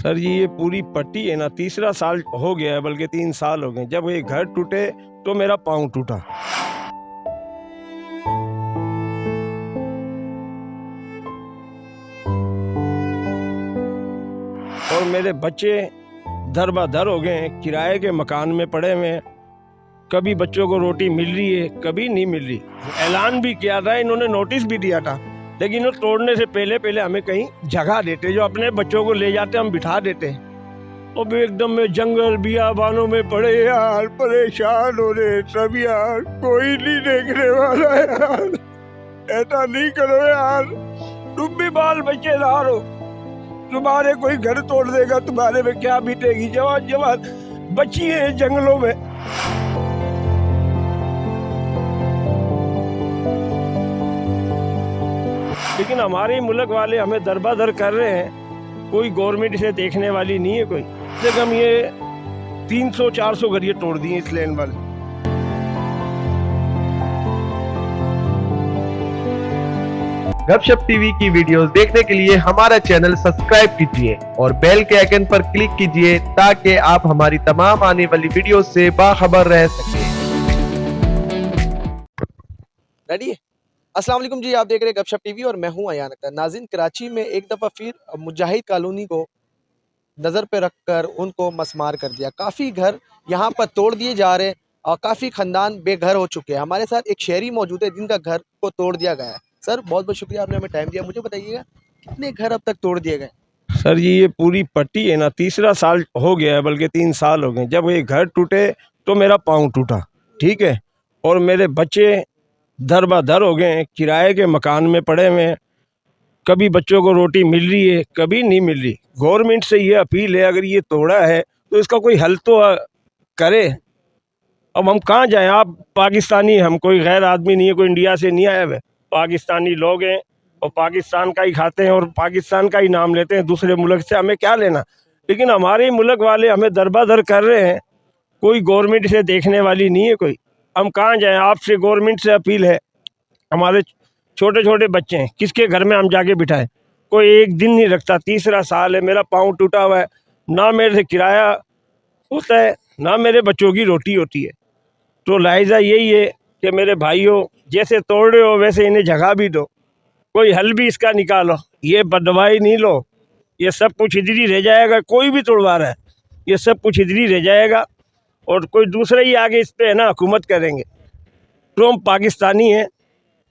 Sir जी ये पूरी पट्टी है ना, तीसरा साल हो गया है, बल्कि 3 साल हो गए। जब ये घर टूटे तो मेरा पाँव टूटा। और मेरे बच्चे दर बदर हो गए हैं, किराए के मकान में पड़े हुए हैं। कभी बच्चों को रोटी मिल रही है, कभी नहीं मिल रही। ऐलान भी किया था, इन्होंने नोटिस भी दिया था, लेकिन वो तोड़ने से पहले पहले हमें कहीं जगह देते, जो अपने बच्चों को ले जाते हम बिठा देते। और भी एकदम में जंगल बियाबानों में पड़े यार, परेशान हो रहे सब यार, कोई नहीं देखने वाला यार। ऐसा नहीं करो यार, तुम भी बाल बच्चे ला रहो, तुम्हारे कोई घर तोड़ देगा, तुम्हारे में क्या बीतेगी। जवान जवान बच्ची है जंगलों में। लेकिन हमारे मुल्क वाले हमें दरबादर कर रहे हैं, कोई गवर्नमेंट से देखने वाली नहीं है कोई। से कम ये 300-400 घर ये तोड़ दिए इस लैंड वाले। गपशप टीवी की वीडियोस देखने के लिए हमारा चैनल सब्सक्राइब कीजिए और बेल के आइकन पर क्लिक कीजिए ताकि आप हमारी तमाम आने वाली वीडियोस से बाखबर रह सकें। रेडी है? अस्सलाम वालेकुम जी, आप देख रहे हैं गपशप टीवी और मैं हूं अयान अख्तर। नाज़रीन, कराची में एक दफ़ा फिर मुजाहिद कॉलोनी को नज़र पे रखकर उनको मसमार कर दिया। काफ़ी घर यहाँ पर तोड़ दिए जा रहे हैं और काफ़ी ख़ानदान बेघर हो चुके हैं। हमारे साथ एक शहरी मौजूद है जिनका घर को तोड़ दिया गया है। सर, बहुत बहुत शुक्रिया, आपने हमें टाइम दिया। मुझे बताइएगा कितने घर अब तक तोड़ दिए गए? सर जी ये पूरी पट्टी है ना, तीसरा साल हो गया है, बल्कि 3 साल हो गए। जब ये घर टूटे तो मेरा पाँव टूटा, ठीक है। और मेरे बच्चे दर बदर हो गए हैं, किराए के मकान में पड़े हुए हैं। कभी बच्चों को रोटी मिल रही है, कभी नहीं मिल रही। गवर्नमेंट से ये अपील है, अगर ये तोड़ा है तो इसका कोई हल तो करे। अब हम कहाँ जाएं? आप पाकिस्तानी, हम कोई गैर आदमी नहीं है, कोई इंडिया से नहीं आया हुआ। पाकिस्तानी लोग हैं और पाकिस्तान का ही खाते हैं और पाकिस्तान का ही नाम लेते हैं। दूसरे मुल्क से हमें क्या लेना। लेकिन हमारे मुल्क वाले हमें दरबादर कर रहे हैं, कोई गवर्नमेंट से देखने वाली नहीं है कोई। हम कहाँ जाएं? आपसे गवर्नमेंट से अपील है। हमारे छोटे छोटे बच्चे हैं, किसके घर में हम जाके बिठाएं? कोई एक दिन नहीं रखता। तीसरा साल है, मेरा पाँव टूटा हुआ है, ना मेरे से किराया होता है, ना मेरे बच्चों की रोटी होती है। तो लाइजा यही है कि मेरे भाइयों, जैसे तोड़ रहे हो वैसे इन्हें जगह भी दो, कोई हल भी इसका निकालो। ये बदवाई नहीं लो, ये सब कुछ इधर ही रह जाएगा। कोई भी तोड़वा रहा है, ये सब कुछ इधर ही रह जाएगा और कोई दूसरे ही आगे इस पे है ना हुकूमत करेंगे। तो हम पाकिस्तानी हैं,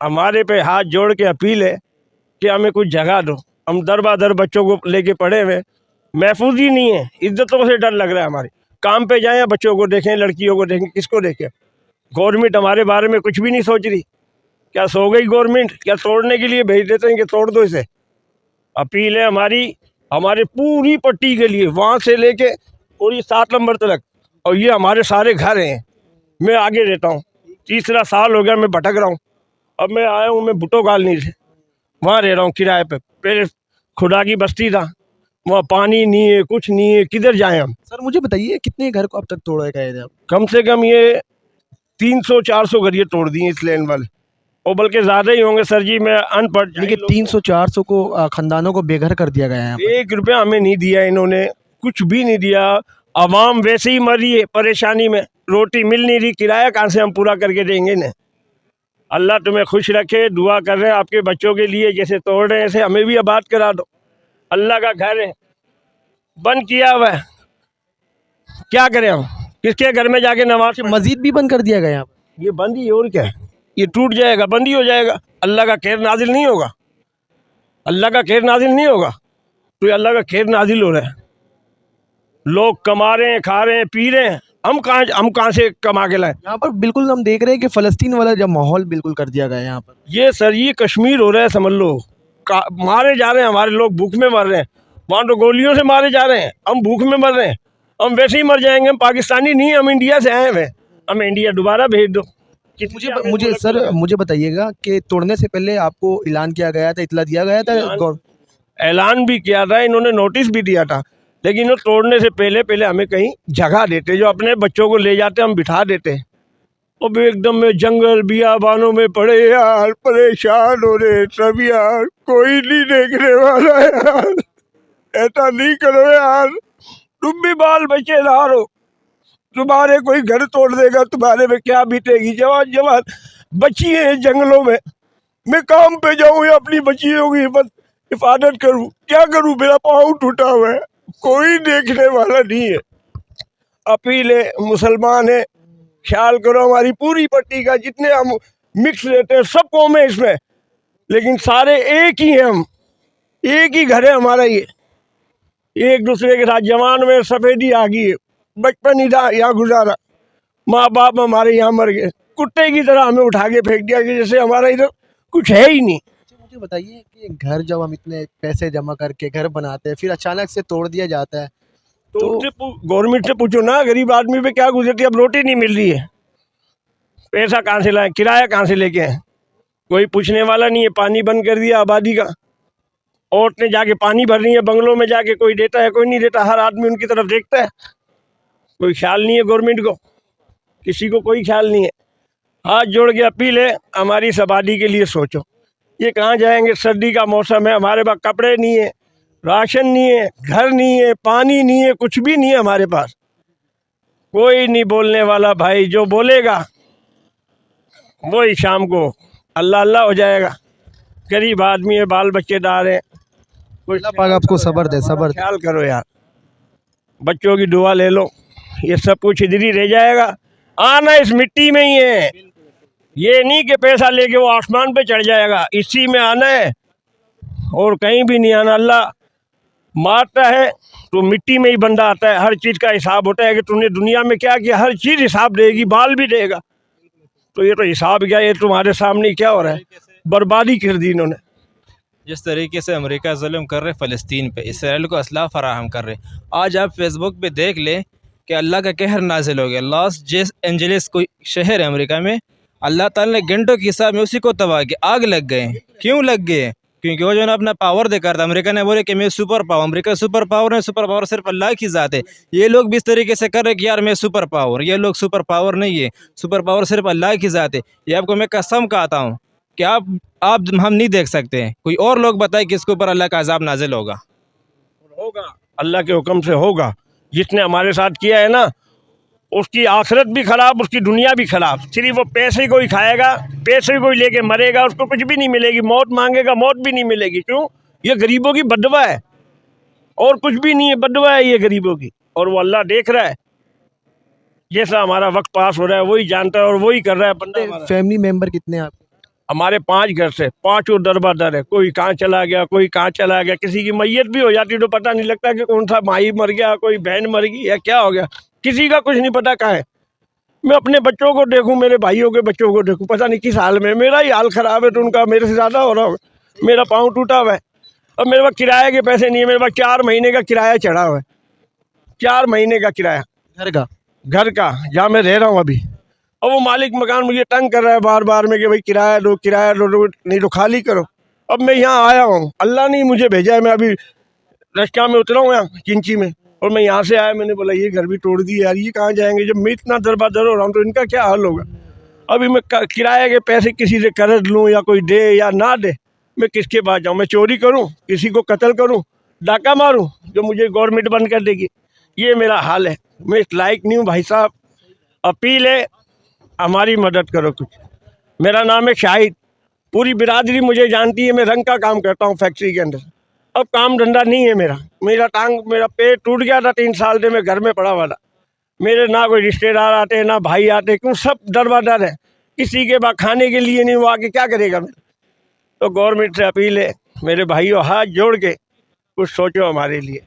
हमारे पे हाथ जोड़ के अपील है कि हमें कुछ जगह दो। हम दर बदर बच्चों को लेके पड़े हुए, महफूज ही नहीं है, इज्जतों से डर लग रहा है। हमारे काम पे जाएं, बच्चों को देखें, लड़कियों को देखें, किसको देखें? गवर्नमेंट हमारे बारे में कुछ भी नहीं सोच रही। क्या सो गई गवर्नमेंट? क्या तोड़ने के लिए भेज देते हैं कि तोड़ दो इसे? अपील है हमारी, हमारे पूरी पट्टी के लिए, वहाँ से लेके और ये 7 नंबर तक, और ये हमारे सारे घर हैं। मैं आगे रहता हूँ, तीसरा साल हो गया मैं भटक रहा हूँ। अब मैं आया हूँ, मैं भुट्टो कॉलोनी से, वहाँ रह रहा हूँ किराए पे। पहले खुदा की बस्ती था, वहाँ पानी नहीं है, कुछ नहीं है, किधर जाएं हम? सर, मुझे बताइए कितने घर को अब तक तोड़े गए थे? कम से कम ये 300-400 घर ये तोड़ दिए इस लैंड वाले, और बल्कि ज़्यादा ही होंगे सर जी। मैं अनपढ़, यानी कि 300-400 को ख़ानदानों को बेघर कर दिया गया है। 1 रुपया हमें नहीं दिया इन्होंने, कुछ भी नहीं दिया। आवाम वैसे ही मर रही है परेशानी में, रोटी मिल नहीं रही, किराया कहाँ से हम पूरा करके देंगे इन्हें? अल्लाह तुम्हें खुश रखे, दुआ कर रहे हैं आपके बच्चों के लिए। जैसे तोड़ रहे हैं ऐसे हमें भी आबाद करा दो। अल्लाह का घर है, बंद किया हुआ है, क्या करें हम? किसके घर में जाके नमाज? मस्जिद भी बंद कर दिया गया यहाँ पर। ये बंद ही, और क्या है? ये टूट जाएगा, बंद ही हो जाएगा। अल्लाह का खैर नाजिल नहीं होगा, अल्लाह का खैर नाजिल नहीं होगा। तो ये अल्लाह का खैर नाजिल हो रहा है, लोग कमा रहे हैं, खा रहे हैं, पी रहे हैं। हम कहाँ से कमा के लाएं? यहाँ पर बिल्कुल हम देख रहे हैं कि फ़लस्तीन वाला जब माहौल बिल्कुल कर दिया गया है यहाँ पर। ये सर ये कश्मीर हो रहा है, समझ लो। मारे जा रहे हैं हमारे लोग, भूख में मर रहे हैं। वहाँ तो गोलियों से मारे जा रहे हैं, हम भूख में मर रहे हैं। हम वैसे ही मर जाएंगे, हम पाकिस्तानी नहीं, हम इंडिया से आए हुए। हमें इंडिया दोबारा भेज दो। मुझे बताइएगा कि तोड़ने से पहले आपको ऐलान किया गया था, इतला दिया गया था? ऐलान भी किया था, इन्होंने नोटिस भी दिया था, लेकिन वो तोड़ने से पहले पहले हमें कहीं जगह देते, जो अपने बच्चों को ले जाते हम बिठा देते। और भी एकदम में जंगल बियाबानों में पड़े यार, परेशान हो रहे सब यार, कोई नहीं देखने वाला यार। ऐसा नहीं करो यार, तुम भी बाल बच्चेदार हो, तुम्हारे कोई घर तोड़ देगा, तुम्हारे में क्या बीतेगी। जवान जवान बच्ची है जंगलों में, मैं काम पे जाऊं या अपनी बच्चियों की हिफाजत करूं, क्या करूं, मेरा पाँव टूटा हुआ है, कोई देखने वाला नहीं है। अपील है, मुसलमान है, ख्याल करो हमारी पूरी पट्टी का, जितने हम मिक्स रहते हैं सब कौम है इसमें, लेकिन सारे एक ही हैं, हम एक ही घर है हमारा, ये एक दूसरे के साथ। जवान में सफेदी आ गई है, बचपन ही यहाँ गुजारा, माँ बाप हमारे यहाँ मर गए, कुत्ते की तरह हमें उठा के फेंक दिया कि जैसे हमारा इधर कुछ है ही नहीं। अच्छा, मुझे बताइए कि घर जब हम इतने पैसे जमा करके घर बनाते हैं, फिर अचानक से तोड़ दिया जाता है, तो गवर्नमेंट से पूछो ना, गरीब आदमी पे क्या गुजरती है। अब रोटी नहीं मिल रही है, पैसा कहाँ से लाए, किराया कहाँ से लेके आए, कोई पूछने वाला नहीं है। पानी बंद कर दिया आबादी का, औरतें जाके पानी भर रही है बंगलों में जाके, कोई देता है कोई नहीं देता, हर आदमी उनकी तरफ देखता है, कोई ख्याल नहीं है गवर्नमेंट को, किसी को कोई ख्याल नहीं है। हाथ जोड़ के अपील है, हमारी इस आबादी के लिए सोचो। ये कहाँ जाएंगे, सर्दी का मौसम है, हमारे पास कपड़े नहीं है, राशन नहीं है, घर नहीं है, पानी नहीं है, कुछ भी नहीं है हमारे पास। कोई नहीं बोलने वाला भाई, जो बोलेगा वही शाम को अल्लाह अल्लाह हो जाएगा। गरीब आदमी है, बाल बच्चेदार है, कुछ अल्लाह पाक आपको सब्र दे, सब्र दे। ख्याल करो यार, बच्चों की दुआ ले लो, ये सब कुछ इधर ही रह जाएगा। आना इस मिट्टी में ही है, ये नहीं कि पैसा लेके वो आसमान पे चढ़ जाएगा, इसी में आना है और कहीं भी नहीं आना। अल्लाह मारता है तो मिट्टी में ही बंदा आता है, हर चीज़ का हिसाब होता है कि तुमने दुनिया में क्या किया, हर चीज़ हिसाब देगी, बाल भी देगा। तो ये तो हिसाब क्या, ये तुम्हारे सामने क्या हो रहा है, बर्बादी कर दी इन्होंने। जिस तरीके से अमेरिका जुल्म कर रहे फ़लस्तीन पे, इसराइल को असलाह फराहम कर रहे, आज आप फेसबुक पे देख लें कि अल्लाह का कहर नाजिल हो गया। लॉस एंजलिस कोई शहर है अमेरिका में, अल्लाह ताला ने घंटों के हिसाब में उसी को तबाह किया, आग लग गए। क्यों लग गए? क्योंकि वो जो है ना अपना पावर दिखा था। अमेरिका ने बोले कि मैं super power, America super power है, सुपर पावर सिर्फ अल्लाह की ज़ात है। ये लोग भी इस तरीके से कर रहे कि यार मैं सुपर पावर, ये लोग सुपर पावर नहीं है, सुपर पावर सिर्फ अल्लाह की ज़ात है। ये आपको मैं कसम कहता हूँ कि आप हम नहीं देख सकते हैं। कोई और लोग बताए कि इसके ऊपर अल्लाह का अजाब नाजिल होगा। होगा, अल्लाह के हुक्म से होगा। जिसने हमारे साथ किया है ना, उसकी आखिरत भी खराब, उसकी दुनिया भी खराब। सिर्फ वो पैसे को ही खाएगा, पैसे को ही लेके मरेगा, उसको कुछ भी नहीं मिलेगी। मौत मांगेगा, मौत भी नहीं मिलेगी। क्यों? ये गरीबों की बदवा है और कुछ भी नहीं है, बदवा है ये गरीबों की। और वो अल्लाह देख रहा है, जैसा हमारा वक्त पास हो रहा है वही जानता है और वही कर रहा है। बंदा हमारा। फैमिली मेंबर कितने हैं आपके? हमारे 5 घर से 5 दरबादर है, कोई कहाँ चला गया, कोई कहाँ चला गया। किसी की मैयत भी हो जाती तो पता नहीं लगता कि कौन सा माई मर गया, कोई बहन मर गई या क्या हो गया, किसी का कुछ नहीं पता कहाँ है। मैं अपने बच्चों को देखूं, मेरे भाइयों के बच्चों को देखूं, पता नहीं किस हाल में। मेरा ही हाल ख़राब है तो उनका मेरे से ज़्यादा हो रहा होगा। मेरा पाँव टूटा हुआ है और मेरे पास किराए के पैसे नहीं है। मेरे पास 4 महीने का किराया चढ़ा हुआ है, 4 महीने का किराया घर का, जहाँ मैं रह रहा हूँ अभी। और वो मालिक मकान मुझे तंग कर रहा है बार बार में कि भाई किराया दो, नहीं तो खाली करो। अब मैं यहाँ आया हूँ, अल्लाह ने मुझे भेजा है। मैं अभी रश्का में उतरा हूँ यहाँ चिंची में, और मैं यहाँ से आया, मैंने बोला ये घर भी तोड़ दी यार, ये कहाँ जाएंगे। जब मैं इतना दरबादर हो रहा हूँ तो इनका क्या हाल होगा। अभी मैं किराए के पैसे किसी से कर्ज लूँ या कोई दे या ना दे, मैं किसके पास जाऊँ। मैं चोरी करूँ, किसी को कत्ल करूँ, डाका मारूँ जो मुझे गवर्नमेंट बंद कर देगी। ये मेरा हाल है, मैं इस लायक नहीं हूँ भाई साहब। अपील है, हमारी मदद करो कुछ। मेरा नाम है शाहिद, पूरी बिरादरी मुझे जानती है। मैं रंग का काम करता हूँ फैक्ट्री के अंदर। अब काम धंधा नहीं है मेरा पेट टूट गया था 3 साल से, मैं घर में पड़ा हुआ था। मेरे ना कोई रिश्तेदार आते ना भाई आते, क्यों सब दरबादर है, किसी के पास खाने के लिए नहीं, वो आके क्या करेगा। तो गवर्नमेंट से अपील है मेरे भाइयों, हाथ जोड़ के कुछ सोचो हमारे लिए।